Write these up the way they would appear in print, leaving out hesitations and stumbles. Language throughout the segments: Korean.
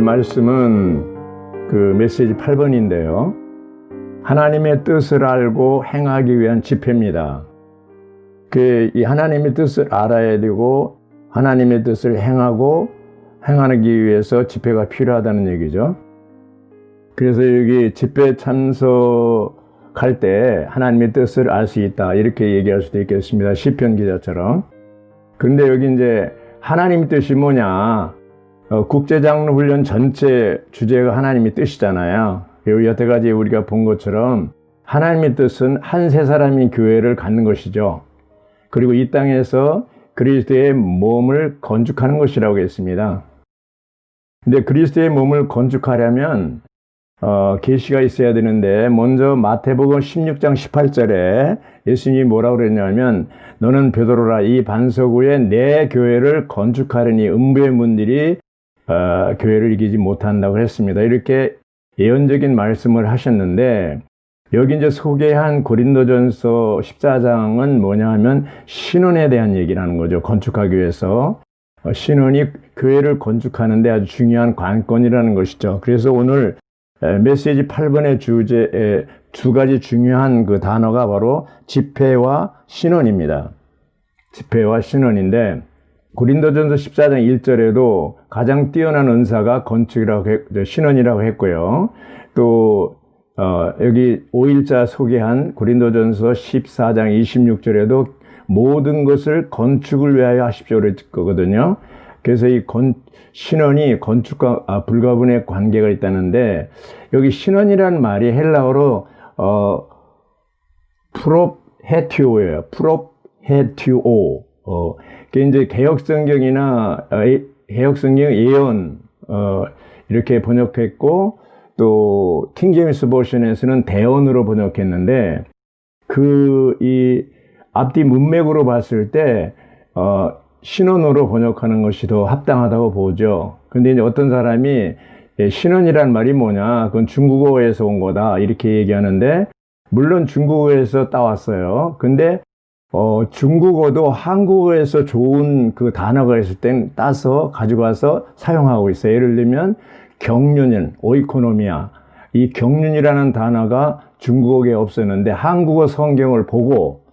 오늘 말씀은 그 메시지 8번인데요. 하나님의 뜻을 알고 행하기 위한 집회입니다. 이 하나님의 뜻을 알아야 되고 하나님의 뜻을 행하기 위해서 집회가 필요하다는 얘기죠. 그래서 여기 집회 참석할 때 하나님의 뜻을 알 수 있다 이렇게 얘기할 수도 있겠습니다. 시편 기자처럼. 그런데 여기 이제 하나님의 뜻이 뭐냐? 국제장로훈련 전체 주제가 하나님의 뜻이잖아요. 여태까지 우리가 본 것처럼 하나님의 뜻은 한 세 사람이 교회를 갖는 것이죠. 그리고 이 땅에서 그리스도의 몸을 건축하는 것이라고 했습니다. 근데 그리스도의 몸을 건축하려면 계시가 있어야 되는데, 먼저 마태복음 16장 18절에 예수님이 뭐라고 그랬냐면, 너는 베드로라, 이 반석 위에 내 교회를 건축하려니 음부의 문들이 교회를 이기지 못한다고 했습니다. 이렇게 예언적인 말씀을 하셨는데, 여기 이제 소개한 고린도전서 14장은 뭐냐 하면 신원에 대한 얘기라는 거죠. 건축하기 위해서. 신원이 교회를 건축하는데 아주 중요한 관건이라는 것이죠. 그래서 오늘 메시지 8번의 주제에 두 가지 중요한 그 단어가 바로 집회와 신원입니다. 집회와 신원인데, 고린도전서 14장 1절에도 가장 뛰어난 은사가 신원이라고 했고요. 또 여기 5일자 소개한 고린도전서 14장 26절에도 모든 것을 건축을 위하여 하십시오 그랬거든요. 그래서 이 신원이 건축과 불가분의 관계가 있다는데, 여기 신원이라는 말이 헬라어로 프롭헤티오예요. 프롭헤티오. 그게 이제 개혁성경이나 개혁성경 예언 이렇게 번역했고, 또 킹제임스 버전에서는 대언으로 번역했는데, 이 앞뒤 문맥으로 봤을 때 신원으로 번역하는 것이 더 합당하다고 보죠. 근데 이제 어떤 사람이 신원이란 말이 뭐냐, 그건 중국어에서 온 거다 이렇게 얘기하는데, 물론 중국어에서 따왔어요. 근데 중국어도 한국어에서 좋은 그 단어가 있을 땐 따서 가지고 와서 사용하고 있어요. 예를 들면 경륜, 오이코노미아, 이 경륜이라는 단어가 중국어에 없었는데 한국어 성경을 보고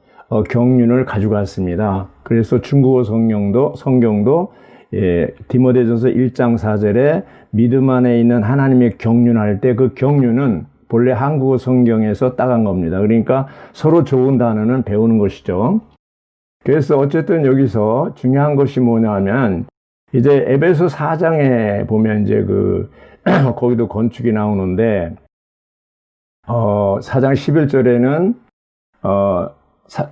경륜을 가지고 왔습니다. 그래서 중국어 성경도 디모데전서 1장 4절에 믿음 안에 있는 하나님의 경륜할 때 그 경륜은 본래 한국어 성경에서 따간 겁니다. 그러니까 서로 좋은 단어는 배우는 것이죠. 그래서 어쨌든 여기서 중요한 것이 뭐냐 하면, 이제 에베소 4장에 보면 이제 거기도 건축이 나오는데, 4장 11절에는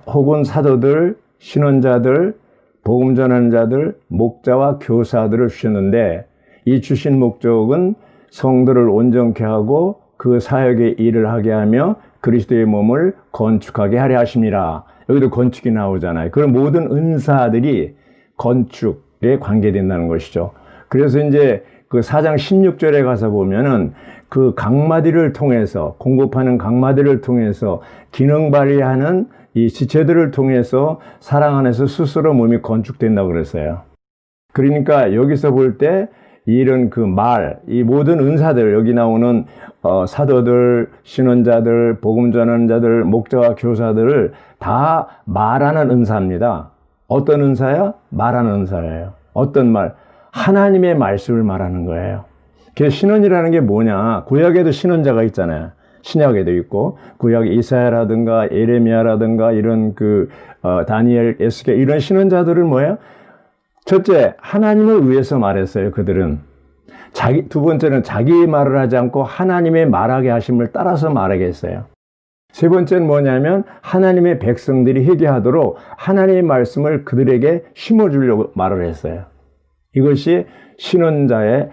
혹은 사도들, 신원자들, 복음 전하는 자들, 목자와 교사들을 주셨는데, 이 주신 목적은 성도를 온전케 하고 그 사역의 일을 하게 하며 그리스도의 몸을 건축하게 하려 하심이라. 여기도 건축이 나오잖아요. 그런 모든 은사들이 건축에 관계된다는 것이죠. 그래서 이제 그 4장 16절에 가서 보면은 그 강마디를 통해서, 공급하는 강마디를 통해서 기능 발휘하는 이 지체들을 통해서 사랑 안에서 스스로 몸이 건축된다고 그랬어요. 그러니까 여기서 볼 때 이런 이 모든 은사들, 여기 나오는 사도들, 신원자들, 복음 전하는 자들, 목자와 교사들을 다 말하는 은사입니다. 어떤 은사야? 말하는 은사예요. 어떤 말? 하나님의 말씀을 말하는 거예요. 그래서 신원이라는 게 뭐냐? 구약에도 신원자가 있잖아요. 신약에도 있고, 구약 이사야라든가 예레미야라든가 이런 다니엘, 에스겔 이런 신원자들은 뭐예요? 첫째, 하나님을 위해서 말했어요. 그들은 두 번째는 자기 말을 하지 않고 하나님의 말하게 하심을 따라서 말하게 했어요. 세 번째는 뭐냐면 하나님의 백성들이 회개하도록 하나님의 말씀을 그들에게 심어주려고 말을 했어요. 이것이 신원자의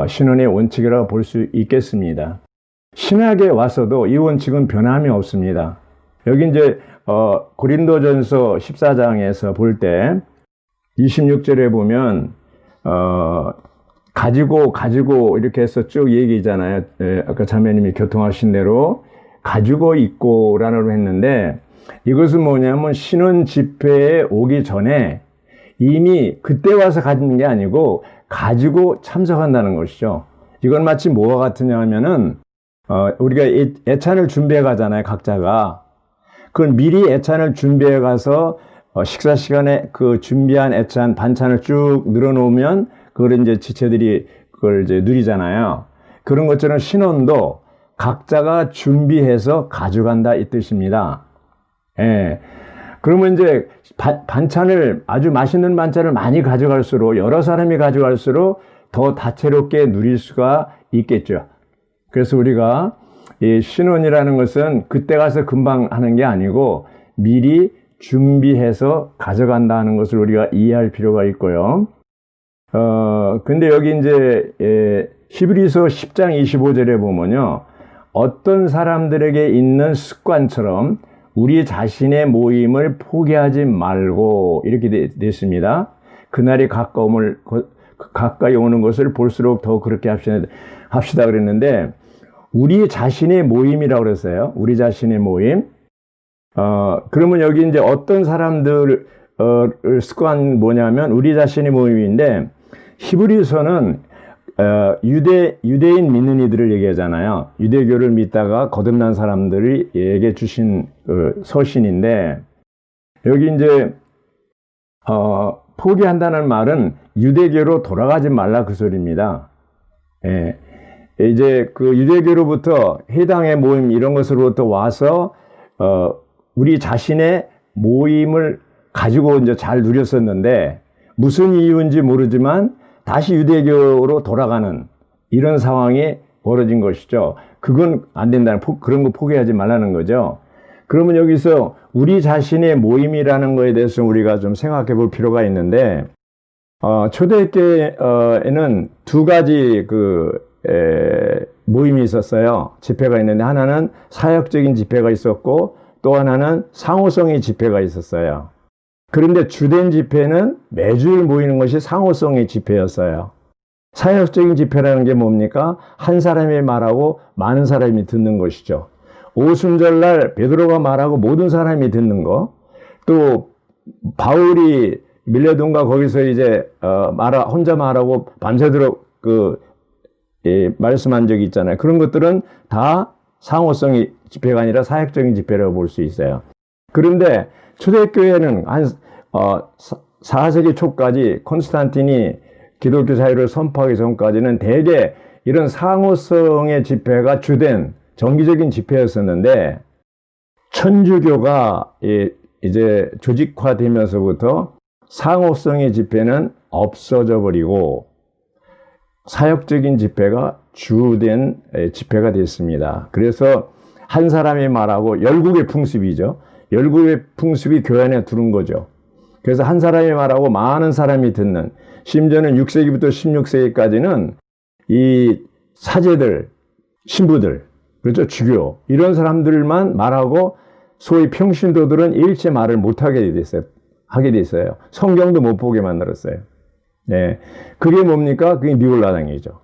신원의 원칙이라고 볼 수 있겠습니다. 신약에 와서도 이 원칙은 변함이 없습니다. 여기 이제 고린도전서 14장에서 볼 때 26절에 보면 가지고 이렇게 해서 쭉 얘기잖아요. 아까 자매님이 교통하신 대로 가지고 있고라고 했는데, 이것은 뭐냐면 신원 집회에 오기 전에 이미 그때 와서 가지는 게 아니고 가지고 참석한다는 것이죠. 이건 마치 뭐와 같으냐 하면은, 우리가 애찬을 준비해 가잖아요, 각자가. 그건 미리 애찬을 준비해 가서, 식사 시간에 그 준비한 애찬, 반찬을 쭉 늘어놓으면, 그걸 이제 지체들이 그걸 이제 누리잖아요. 그런 것처럼 신혼도 각자가 준비해서 가져간다 이 뜻입니다. 예. 그러면 이제 반찬을, 아주 맛있는 반찬을 많이 가져갈수록, 여러 사람이 가져갈수록 더 다채롭게 누릴 수가 있겠죠. 그래서 우리가 이 신혼이라는 것은 그때 가서 금방 하는 게 아니고 미리 준비해서 가져간다는 것을 우리가 이해할 필요가 있고요. 근데 여기 이제, 히브리서 10장 25절에 보면요. 어떤 사람들에게 있는 습관처럼 우리 자신의 모임을 포기하지 말고 이렇게 됐습니다. 그날이 가까이 오는 것을 볼수록 더 그렇게 합시다 그랬는데, 우리 자신의 모임이라고 그랬어요. 우리 자신의 모임. 그러면 여기 이제 어떤 사람들, 습관 뭐냐면 우리 자신의 모임인데, 히브리서는 유대인 믿는 이들을 얘기하잖아요. 유대교를 믿다가 거듭난 사람들에게 주신 서신인데, 여기 이제 포기한다는 말은 유대교로 돌아가지 말라 그 소리입니다. 예. 이제 그 유대교로부터 해당의 모임 이런 것으로부터 와서 우리 자신의 모임을 가지고 이제 잘 누렸었는데, 무슨 이유인지 모르지만 다시 유대교로 돌아가는 이런 상황이 벌어진 것이죠. 그건 안 된다는, 그런 거 포기하지 말라는 거죠. 그러면 여기서 우리 자신의 모임이라는 거에 대해서 우리가 좀 생각해 볼 필요가 있는데, 초대교회에는 두 가지 모임이 있었어요. 집회가 있는데, 하나는 사역적인 집회가 있었고 또 하나는 상호성의 집회가 있었어요. 그런데 주된 집회는 매주일 모이는 것이 상호성의 집회였어요. 사역적인 집회라는 게 뭡니까? 한 사람이 말하고 많은 사람이 듣는 것이죠. 오순절날 베드로가 말하고 모든 사람이 듣는 거, 또 바울이 밀레돈가 거기서 이제 혼자 말하고 밤새도록 말씀한 적이 있잖아요. 그런 것들은 다 상호성의 집회가 아니라 사역적인 집회라고 볼 수 있어요. 그런데 초대교회는 한 4세기 초까지 콘스탄틴이 기독교 자유를 선포하기 전까지는 대개 이런 상호성의 집회가 주된 정기적인 집회였었는데, 천주교가 이제 조직화되면서부터 상호성의 집회는 없어져 버리고 사역적인 집회가 주된 집회가 됐습니다. 그래서 한 사람이 말하고, 열국의 풍습이죠. 열국의 풍습이 교회 안에 들은 거죠. 그래서 한 사람이 말하고 많은 사람이 듣는, 심지어는 6세기부터 16세기까지는 이 사제들, 신부들, 그렇죠, 주교, 이런 사람들만 말하고 소위 평신도들은 일체 말을 못하게 됐어요. 성경도 못 보게 만들었어요. 네. 그게 뭡니까? 그게 니골라당이죠.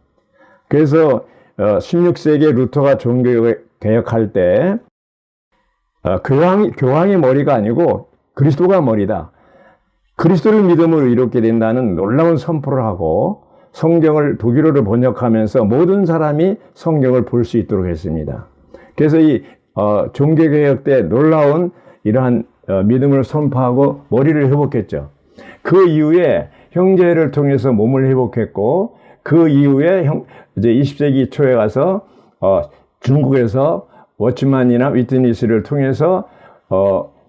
그래서 16세기에 루터가 종교개혁할 때 교황의 머리가 아니고 그리스도가 머리다. 그리스도를 믿음으로 이렇게 된다는 놀라운 선포를 하고 성경을 독일어로 번역하면서 모든 사람이 성경을 볼 수 있도록 했습니다. 그래서 이 종교개혁 때 놀라운 이러한 믿음을 선포하고 머리를 회복했죠. 그 이후에 형제를 통해서 몸을 회복했고, 그 이후에 이제 20세기 초에 가서 중국에서 워치만이나 위트니스를 통해서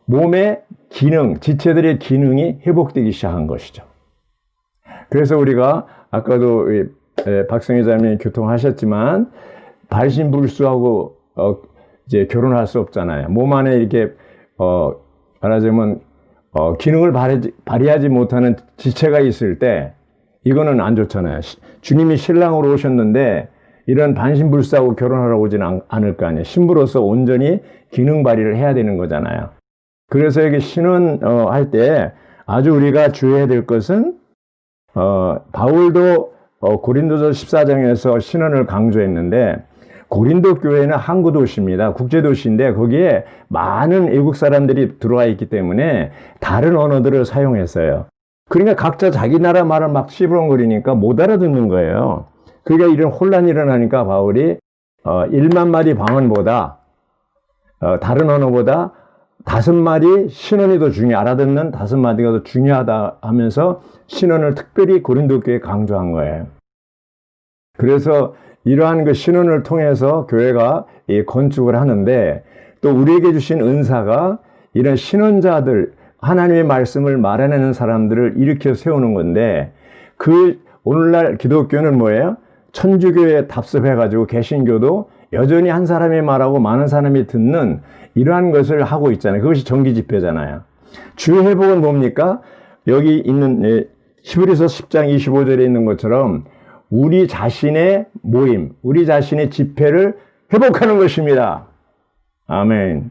몸의 기능, 지체들의 기능이 회복되기 시작한 것이죠. 그래서 우리가 아까도 박성희 자매님 교통하셨지만, 발신불수하고 이제 결혼할 수 없잖아요. 몸 안에 이렇게 말하자면 기능을 발휘하지 못하는 지체가 있을 때 이거는 안 좋잖아요. 주님이 신랑으로 오셨는데 이런 반신불수하고 결혼하러 오지는 않을 거 아니에요. 신부로서 온전히 기능 발휘를 해야 되는 거잖아요. 그래서 여기 신혼 할 때 아주 우리가 주의해야 될 것은, 바울도 고린도서 14장에서 신혼을 강조했는데, 고린도 교회는 항구 도시입니다. 국제 도시인데 거기에 많은 외국 사람들이 들어와 있기 때문에 다른 언어들을 사용했어요. 그러니까 각자 자기 나라 말을 막 시부렁거리니까 못 알아듣는 거예요. 그러니까 이런 혼란이 일어나니까 바울이 1만 마디 방언보다 다른 언어보다 5마디 신원이 더 알아듣는 5마디가 더 중요하다 하면서 신원을 특별히 고린도 교회에 강조한 거예요. 그래서 이러한 그 신원을 통해서 교회가 건축을 하는데, 또 우리에게 주신 은사가 이런 신원자들, 하나님의 말씀을 말해내는 사람들을 일으켜 세우는 건데, 그 오늘날 기독교는 뭐예요? 천주교에 답습해가지고 개신교도 여전히 한 사람이 말하고 많은 사람이 듣는 이러한 것을 하고 있잖아요. 그것이 정기 집회잖아요. 주의 회복은 뭡니까? 여기 있는 히브리서 10장 25절에 있는 것처럼 우리 자신의 모임, 우리 자신의 집회를 회복하는 것입니다. 아멘.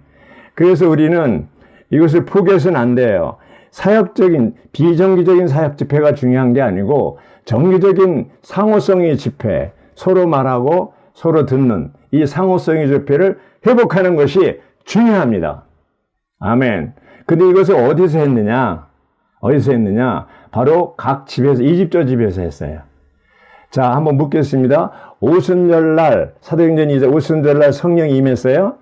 그래서 우리는 이것을 포기해서는 안 돼요. 사역적인, 비정기적인 사역 집회가 중요한 게 아니고 정기적인 상호성의 집회, 서로 말하고 서로 듣는 이 상호성의 집회를 회복하는 것이 중요합니다. 아멘. 근데 이것을 어디서 했느냐? 바로 각 집에서, 이 집 저 집에서 했어요. 자, 한번 묻겠습니다. 오순절날, 사도행전 2장 오순절날 성령이 임했어요?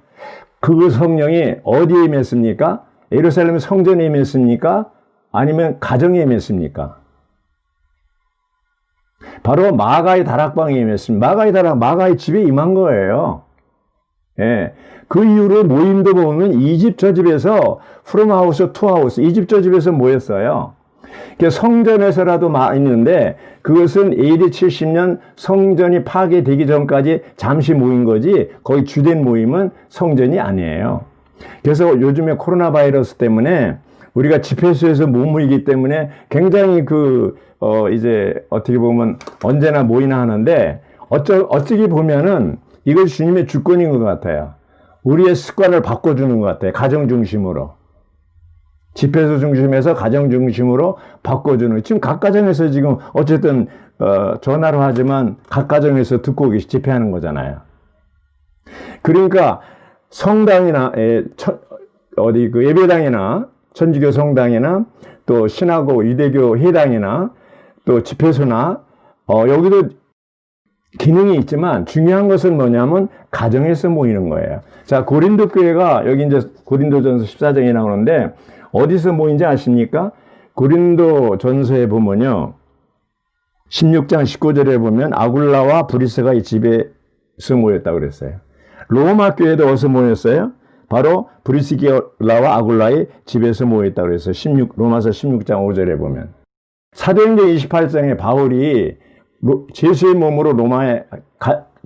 그 성령이 어디에 임했습니까? 예루살렘 성전에 임했습니까? 아니면 가정에 임했습니까? 바로 마가의 다락방에 임했습니다. 마가의 집에 임한 거예요. 예. 그 이후로 모임도 보면 이 집 저 집에서 from house to house, 이 집 저 집에서 모였어요. 성전에서라도 있는데 그것은 AD 70년 성전이 파괴되기 전까지 잠시 모인 거지 거의 주된 모임은 성전이 아니에요. 그래서 요즘에 코로나 바이러스 때문에 우리가 집회소에서 못 모이기 때문에 굉장히 이제 어떻게 보면 언제나 모이나 하는데 어찌 보면은 이것이 주님의 주권인 것 같아요. 우리의 습관을 바꿔주는 것 같아요. 가정 중심으로. 집회소 중심에서 가정 중심으로 바꿔주는. 지금 각 가정에서 지금 어쨌든 전화로 하지만 각 가정에서 듣고 계시 집회하는 거잖아요. 그러니까 성당이나 그 예배당이나 천주교 성당이나 또 신하고 유대교 회당이나 또 집회소나 여기도 기능이 있지만 중요한 것은 뭐냐면 가정에서 모이는 거예요. 자, 고린도 교회가 여기 이제 고린도전서 14장에 나오는데 어디서 모인지 아십니까? 고린도전서에 보면요. 16장 19절에 보면 아굴라와 브리스가 이 집에서 모였다고 그랬어요. 로마 교회도 어디서 모였어요? 바로 브리스기라와 아굴라의 집에서 모였다고 그랬어요. 로마서 16장 5절에 보면. 사도행전 28장에 바울이 제수의 몸으로 로마에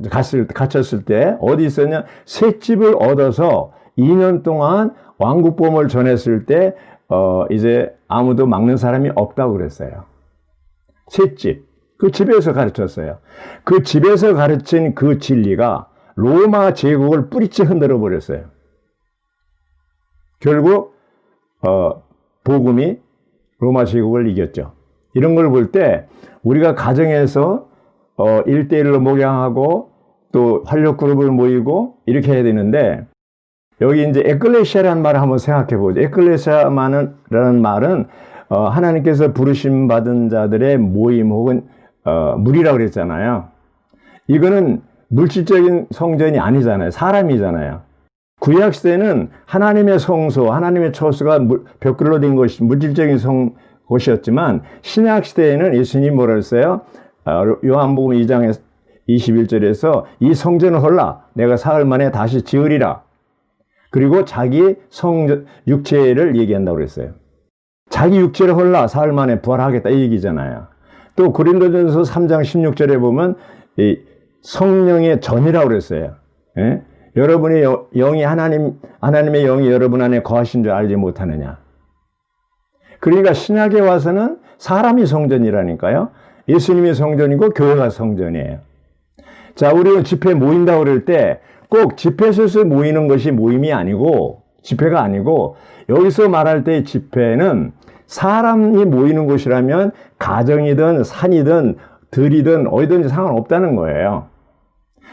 갇혔을 때 어디 있었냐? 새 집을 얻어서 2년 동안 왕국보험을 전했을 때 이제 아무도 막는 사람이 없다고 그랬어요. 새 집. 그 집에서 가르쳤어요. 그 집에서 가르친 그 진리가 로마 제국을 뿌리째 흔들어 버렸어요. 결국 복음이 로마 제국을 이겼죠. 이런 걸 볼 때 우리가 가정에서 1대1로 목양하고 또 활력그룹을 모이고 이렇게 해야 되는데 여기 이제 에클레시아라는 말을 한번 생각해 보죠. 에클레시아라는 말은 하나님께서 부르심 받은 자들의 모임 혹은 무리라고 그랬잖아요. 이거는 물질적인 성전이 아니잖아요. 사람이잖아요. 구약시대는 하나님의 성소, 하나님의 처소가 벽돌로 된 것이 물질적인 곳이었지만 신약시대에는 예수님이 뭐라 했어요? 요한복음 2장 21절에서 이 성전을 헐라 내가 사흘 만에 다시 지으리라. 그리고 자기 육체를 얘기한다고 그랬어요. 자기 육체를 헐라 사흘 만에 부활하겠다 이 얘기잖아요. 또 고린도전서 3장 16절에 보면 이 성령의 전이라고 그랬어요. 예? 여러분의 영이 하나님의 영이 여러분 안에 거하신 줄 알지 못하느냐. 그러니까 신약에 와서는 사람이 성전이라니까요. 예수님이 성전이고 교회가 성전이에요. 자, 우리는 집회 모인다고 그럴 때 꼭 집회소에서 모이는 것이 모임이 아니고 집회가 아니고 여기서 말할 때 집회는 사람이 모이는 곳이라면 가정이든 산이든 들이든 어디든지 상관없다는 거예요.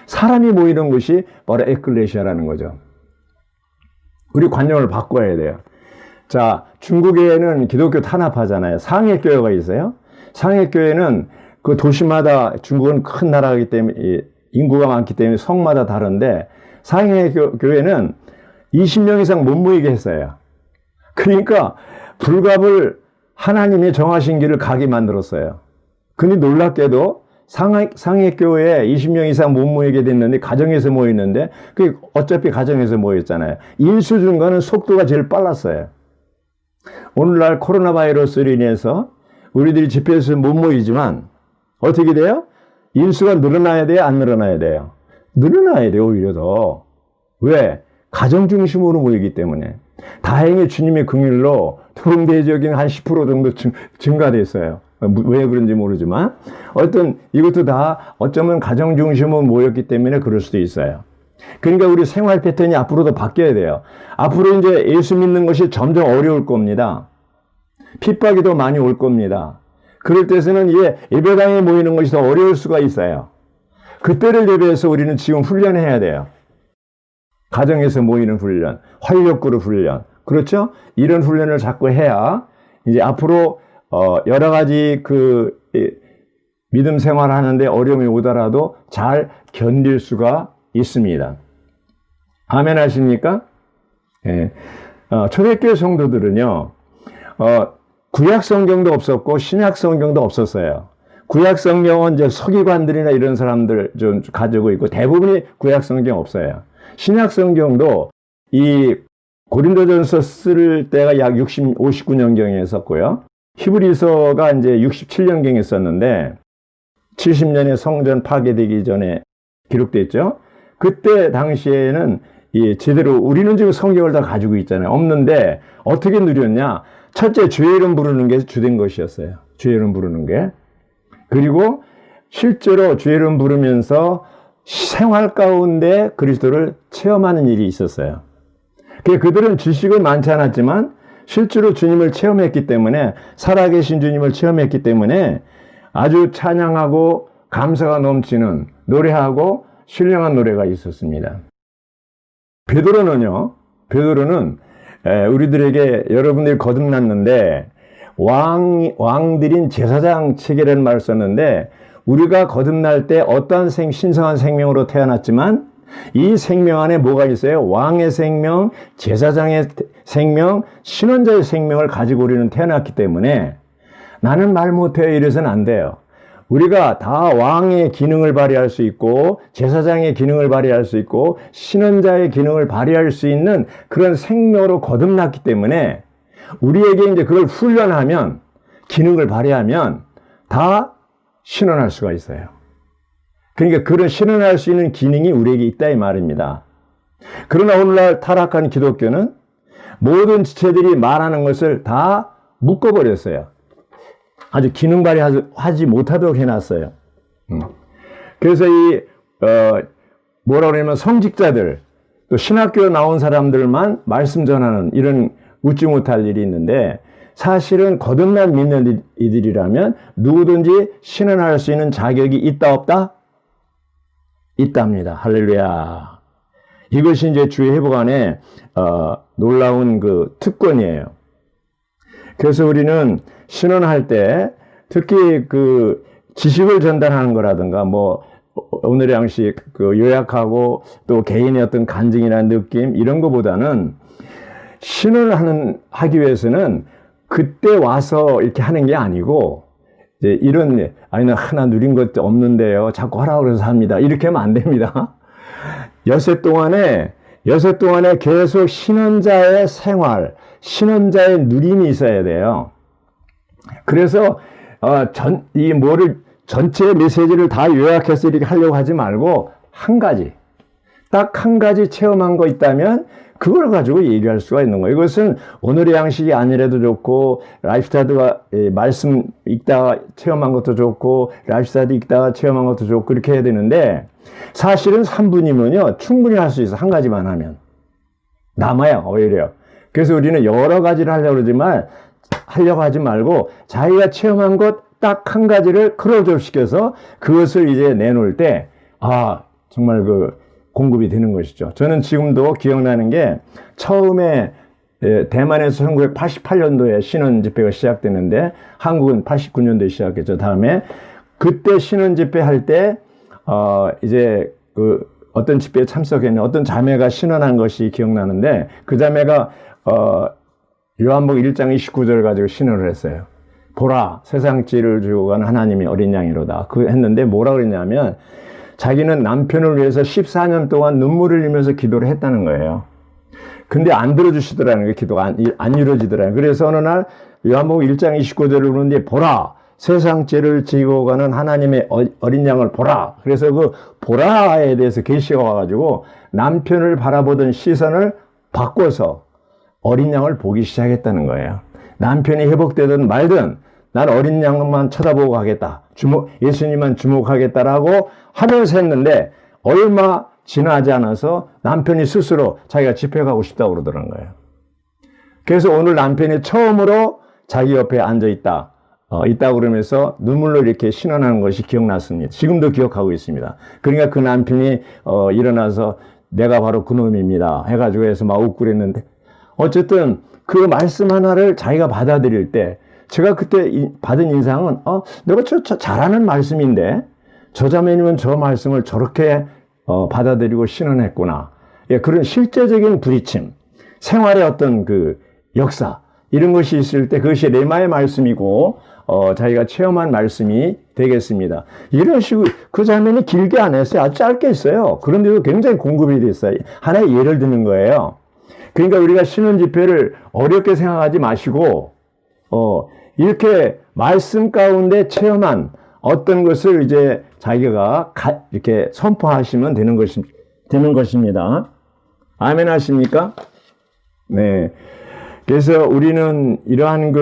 사람이 모이는 곳이 바로 에클레시아라는 거죠. 우리 관념을 바꿔야 돼요. 자, 중국에는 기독교 탄압하잖아요. 상해교회가 있어요. 상해교회는 그 도시마다 중국은 큰 나라이기 때문에 인구가 많기 때문에 성마다 다른데 상해 교회는 20명 이상 못 모이게 했어요. 그러니까 불갑을 하나님이 정하신 길을 가게 만들었어요. 근데 놀랍게도 상해교회에 20명 이상 못 모이게 됐는데 가정에서 모이는데 그 어차피 가정에서 모였잖아요. 인수 증가는 속도가 제일 빨랐어요. 오늘날 코로나 바이러스로 인해서 우리들이 집회에서 못 모이지만 어떻게 돼요? 인수가 늘어나야 돼요? 안 늘어나야 돼요? 늘어나야 돼요, 오히려 더. 왜? 가정 중심으로 모이기 때문에. 다행히 주님의 긍휼로 통계적인 한 10% 정도 증가됐어요. 왜 그런지 모르지만 어떤 이것도 다 어쩌면 가정 중심으로 모였기 때문에 그럴 수도 있어요. 그러니까 우리 생활 패턴이 앞으로도 바뀌어야 돼요. 앞으로 이제 예수 믿는 것이 점점 어려울 겁니다. 핍박이 더 많이 올 겁니다. 그럴 때서는 예배당에 모이는 것이 더 어려울 수가 있어요. 그때를 대비해서 우리는 지금 훈련해야 돼요. 가정에서 모이는 훈련, 활력그룹 훈련, 그렇죠? 이런 훈련을 자꾸 해야 이제 앞으로 여러 가지 믿음 생활하는데 어려움이 오더라도 잘 견딜 수가 있습니다. 아멘 하십니까? 예. 초대교회 성도들은요, 구약 성경도 없었고 신약 성경도 없었어요. 구약 성경은 이제 서기관들이나 이런 사람들 좀 가지고 있고 대부분이 구약 성경 없어요. 신약 성경도 이 고린도전서 쓸 때가 약 59년경에 썼고요. 히브리서가 이제 67년경에 썼는데 70년에 성전 파괴되기 전에 기록됐죠. 그때 당시에는 제대로 우리는 지금 성경을 다 가지고 있잖아요. 없는데 어떻게 누렸냐? 첫째, 주의 이름 부르는 게 주된 것이었어요. 주의 이름 부르는 게. 그리고 실제로 주의 이름 부르면서 생활 가운데 그리스도를 체험하는 일이 있었어요. 그들은 지식은 많지 않았지만 실제로 주님을 체험했기 때문에, 살아계신 주님을 체험했기 때문에 아주 찬양하고 감사가 넘치는 노래하고 신령한 노래가 있었습니다. 베드로는 우리들에게 여러분들이 거듭났는데 왕들인 제사장 체계라는 말을 썼는데, 우리가 거듭날 때 어떠한 신성한 생명으로 태어났지만 이 생명 안에 뭐가 있어요? 왕의 생명, 제사장의 생명, 신원자의 생명을 가지고 우리는 태어났기 때문에 나는 말 못해요 이래서는 안 돼요. 우리가 다 왕의 기능을 발휘할 수 있고 제사장의 기능을 발휘할 수 있고 신원자의 기능을 발휘할 수 있는 그런 생명으로 거듭났기 때문에 우리에게 이제 그걸 훈련하면, 기능을 발휘하면 다 신원할 수가 있어요. 그러니까 그런 신원할 수 있는 기능이 우리에게 있다 이 말입니다. 그러나 오늘날 타락한 기독교는 모든 지체들이 말하는 것을 다 묶어버렸어요. 아주 기능 발휘하지 못하도록 해놨어요. 그래서 뭐라 그러냐면 성직자들, 또 신학교 나온 사람들만 말씀 전하는 이런 웃지 못할 일이 있는데, 사실은 거듭난 믿는 이들이라면 누구든지 신원할 수 있는 자격이 있다 없다? 있답니다. 할렐루야. 이것이 이제 주의 회복 안에 놀라운 특권이에요. 그래서 우리는 신원할 때 특히 지식을 전달하는 거라든가 오늘의 양식 요약하고 또 개인의 어떤 간증이나 느낌 이런 거보다는 신원을 하기 위해서는 그때 와서 이렇게 하는 게 아니고, 이제 아니, 나 하나 누린 것도 없는데요. 자꾸 하라고 그래서 합니다. 이렇게 하면 안 됩니다. 여세 동안에 계속 신원자의 생활, 신원자의 누림이 있어야 돼요. 그래서, 전체 메시지를 다 요약해서 이렇게 하려고 하지 말고, 딱 한 가지 체험한 거 있다면, 그걸 가지고 얘기할 수가 있는 거예요. 이것은 오늘의 양식이 아니라도 좋고, 라이프스타일과 말씀 읽다가 체험한 것도 좋고, 라이프스타일 읽다가 체험한 것도 좋고, 그렇게 해야 되는데, 사실은 3분이면요, 충분히 할 수 있어. 한 가지만 하면. 남아요, 오히려. 그래서 우리는 여러 가지를 하려고 하지 말고, 자기가 체험한 것 딱 한 가지를 클로즈업 시켜서 그것을 이제 내놓을 때, 정말 공급이 되는 것이죠. 저는 지금도 기억나는 게 처음에 대만에서 1988년도에 신원 집회가 시작됐는데 한국은 89년도에 시작했죠. 다음에 그때 신원 집회 할 때, 이제 어떤 집회에 참석했는 어떤 자매가 신원한 것이 기억나는데, 그 자매가, 요한복음 1장 29절 가지고 신원을 했어요. 보라, 세상 지혜를 주고 가는 하나님이 어린 양이로다. 했는데 뭐라 그랬냐면, 자기는 남편을 위해서 14년 동안 눈물을 흘리면서 기도를 했다는 거예요. 근데 안 들어주시더라는 거예요. 기도가 안 이루어지더라는 거예요. 그래서 어느 날 요한복음 1장 29절을 보는데, 보라, 세상 죄를 지고 가는 하나님의 어린 양을 보라. 그래서 그 보라에 대해서 계시가 와가지고 남편을 바라보던 시선을 바꿔서 어린 양을 보기 시작했다는 거예요. 남편이 회복되든 말든 난 어린 양만 쳐다보고 가겠다. 예수님만 주목하겠다라고 하면서 했는데, 얼마 지나지 않아서 남편이 스스로 자기가 집회 가고 싶다고 그러더라는 거예요. 그래서 오늘 남편이 처음으로 자기 옆에 앉아 있다고 그러면서 눈물로 이렇게 신원하는 것이 기억났습니다. 지금도 기억하고 있습니다. 그러니까 그 남편이 일어나서 내가 바로 그놈입니다 해가지고 해서 막 웃고 그랬는데, 어쨌든 그 말씀 하나를 자기가 받아들일 때, 제가 그때 받은 인상은 내가 잘하는 말씀인데 저 자매님은 저 말씀을 저렇게 받아들이고 신원했구나. 예, 그런 실제적인 부딪힘, 생활의 어떤 그 역사, 이런 것이 있을 때 그것이 레마의 말씀이고 자기가 체험한 말씀이 되겠습니다. 이런 식으로 그 장면이 길게 안 했어요. 아주 짧게 했어요. 그런데도 굉장히 공급이 됐어요. 하나의 예를 드는 거예요. 그러니까 우리가 신원 집회를 어렵게 생각하지 마시고 이렇게 말씀 가운데 체험한 어떤 것을 이제 자기가 이렇게 선포하시면 되는 것입니다. 아멘 하십니까? 네. 그래서 우리는 이러한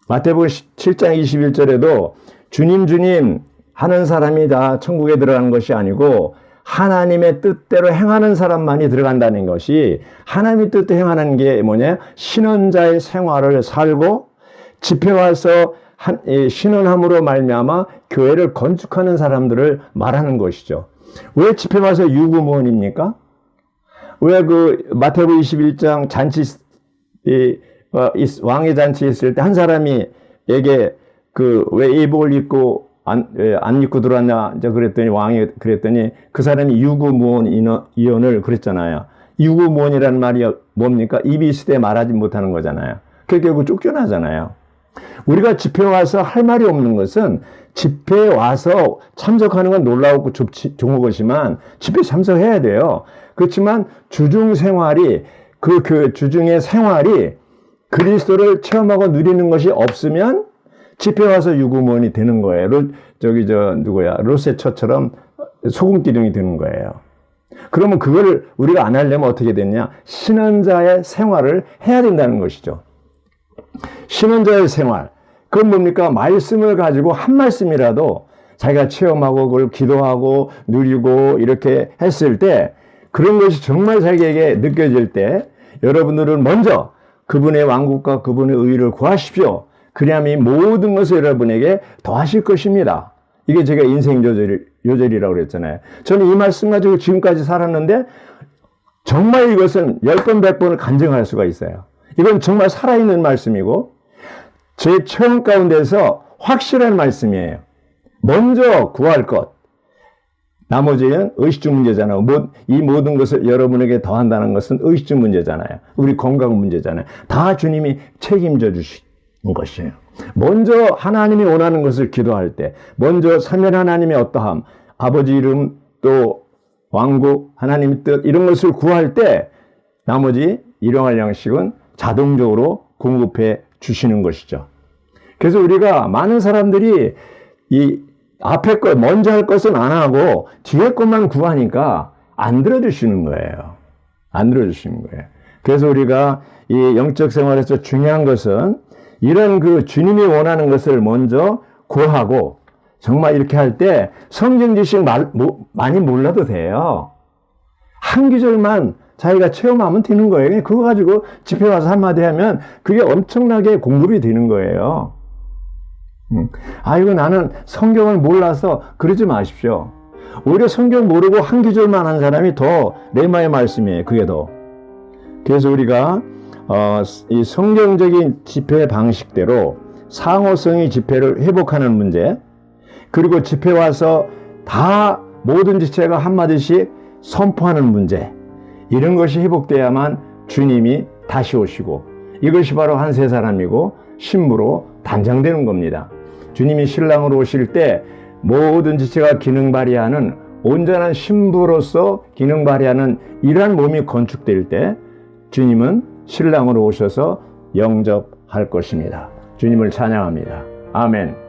마태복음 7장 21절에도 주님 하는 사람이 다 천국에 들어가는 것이 아니고 하나님의 뜻대로 행하는 사람만이 들어간다는 것이, 하나님의 뜻대로 행하는 게 뭐냐? 신원자의 생활을 살고 집회 와서 신원함으로 말미암아 교회를 건축하는 사람들을 말하는 것이죠. 왜 집회 와서 유구무원입니까? 왜 마태복음 21장 잔치, 왕의 잔치 있을 때 한 사람이 에게 왜 예복을 입고 안 입고 들어왔냐 이제 그랬더니 왕이 그랬더니 그 사람이 유구무원 이혼을 그랬잖아요. 유구무원이라는 말이 뭡니까? 입이 있을 때 말하지 못하는 거잖아요. 그게 결국 쫓겨나잖아요. 우리가 집회 와서 할 말이 없는 것은, 집회에 와서 참석하는 건 놀라웠고 좋은 것이지만 집회 참석해야 돼요. 그렇지만 주중 생활이, 그 주중의 생활이 그리스도를 체험하고 누리는 것이 없으면 집회 와서 유구무원이 되는 거예요. 로세처처럼 소금기둥이 되는 거예요. 그러면 그걸 우리가 안 하려면 어떻게 되냐? 신원자의 생활을 해야 된다는 것이죠. 신원자의 생활. 그건 뭡니까? 말씀을 가지고 한 말씀이라도 자기가 체험하고 그걸 기도하고 누리고 이렇게 했을 때, 그런 것이 정말 자기에게 느껴질 때 여러분들은 먼저 그분의 왕국과 그분의 의를 구하십시오. 그리하면 이 모든 것을 여러분에게 더하실 것입니다. 이게 제가 인생 요절이라고 그랬잖아요. 저는 이 말씀 가지고 지금까지 살았는데 정말 이것은 10번, 100번을 간증할 수가 있어요. 이건 정말 살아있는 말씀이고 제 체험 가운데서 확실한 말씀이에요. 먼저 구할 것. 나머지는 의식주 문제잖아요. 이 모든 것을 여러분에게 더한다는 것은 의식주 문제잖아요. 우리 건강 문제잖아요. 다 주님이 책임져 주시는 것이에요. 먼저 하나님이 원하는 것을 기도할 때, 먼저 삼위 하나님의 어떠함, 아버지 이름, 또 왕국, 하나님의 뜻, 이런 것을 구할 때 나머지 일용할 양식은 자동적으로 공급해 주시는 것이죠. 그래서 우리가 많은 사람들이 이 앞에 것, 먼저 할 것은 안 하고 뒤에 것만 구하니까 안 들어주시는 거예요. 안 들어주시는 거예요. 그래서 우리가 이 영적 생활에서 중요한 것은 이런 주님이 원하는 것을 먼저 구하고, 정말 이렇게 할 때 성경 지식 많이 몰라도 돼요. 한 구절만 자기가 체험하면 되는 거예요. 그거 가지고 집회 와서 한마디 하면 그게 엄청나게 공급이 되는 거예요. 이거 나는 성경을 몰라서 그러지 마십시오. 오히려 성경 모르고 한 구절만 한 사람이 더 레마의 말씀이에요. 그게 더. 그래서 우리가 이 성경적인 집회 방식대로 상호성이 지폐를 회복하는 문제, 그리고 집회 와서 다 모든 지체가 한마디씩 선포하는 문제, 이런 것이 회복돼야만 주님이 다시 오시고, 이것이 바로 한 세 사람이고 신부로 단장되는 겁니다. 주님이 신랑으로 오실 때 모든 지체가 기능 발휘하는 온전한 신부로서 기능 발휘하는 이러한 몸이 건축될 때 주님은 신랑으로 오셔서 영접할 것입니다. 주님을 찬양합니다. 아멘.